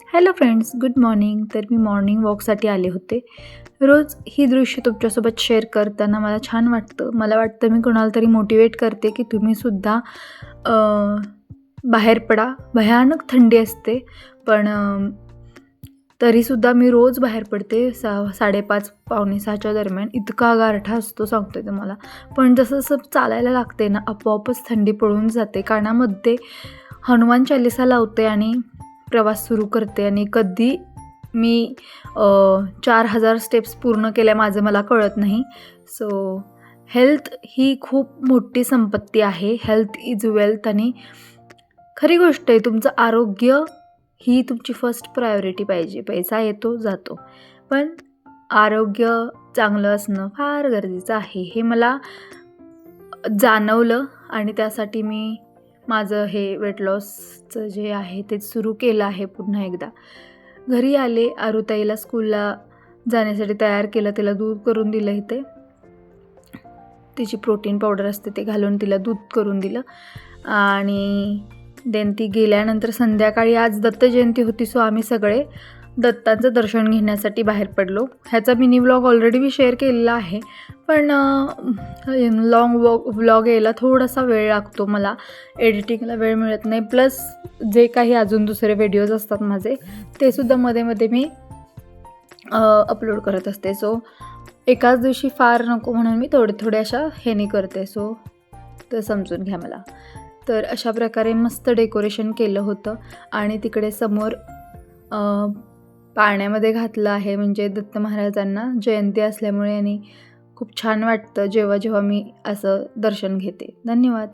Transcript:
Hello friends, good morning. तर मी morning वॉकसाठी आले होते. रोज ही दृश्य तुमच्यासोबत शेअर करताना मला छान वाटतं. मला वाटतं मी कोणाला तरी मोटिवेट करते की तुम्हीसुद्धा बाहेर पडा. भयानक थंडी असते, पण तरीसुद्धा मी रोज बाहेर पडते 5:30 पावणे 6च्या दरम्यान. इतका गारठा असतो सांगते तुम्हाला. पण जसं जसं चालायला लागते ना, आपोआपच थंडी पळून जाते. कानामध्ये हनुमान चालीसा लावते आणि प्रवास सुरू करते. आणि कधी मी 4000 स्टेप्स पूर्ण केल्या माझं मला कळत नाही. सो हेल्थ ही खूप मोठी संपत्ती आहे. Health is wealth. आणि खरी गोष्ट आहे, तुमचं आरोग्य ही तुमची फर्स्ट प्रायोरिटी पाहिजे. पैसा येतो जातो, पण आरोग्य चांगलं असणं फार गरजेचं आहे. हे मला जाणवलं आणि त्यासाठी मी माझं हे वेट लॉसचं जे आहे ते सुरू केलं आहे पुन्हा एकदा. घरी आले, आरुताईला स्कूलला जाण्यासाठी तयार केलं. तिला दूध करून दिलं. इथे तिची प्रोटीन पावडर असते ते घालून तिला दूध करून दिलं. आणि देन ती गेल्यानंतर संध्याकाळी आज दत्त जयंती होती. सो आम्ही सगळे दत्तांचं दर्शन घेण्यासाठी बाहेर पडलो. ह्याचा मिनी व्लॉग ऑलरेडी मी शेअर केलेला आहे, पण लॉंग व्लॉग यायला थोडासा वेळ लागतो. मला एडिटिंगला वेळ मिळत नाही. प्लस जे काही अजून दुसरे व्हिडिओज असतात माझे, ते सुद्धा मध्ये मध्ये मी अपलोड करत असते. सो एकाच दिवशी फार नको म्हणून मी थोडे अशा ह्याने करते. सो तर समजून घ्या मला. तर अशा प्रकारे मस्त डेकोरेशन केलं होतं. आणि तिकडे समोर पाण्यामध्ये घातलं आहे, म्हणजे दत्त महाराजांना जयंती असल्यामुळे. आणि खूप छान वाटतं जेव्हा जेव्हा मी असं दर्शन घेते. धन्यवाद.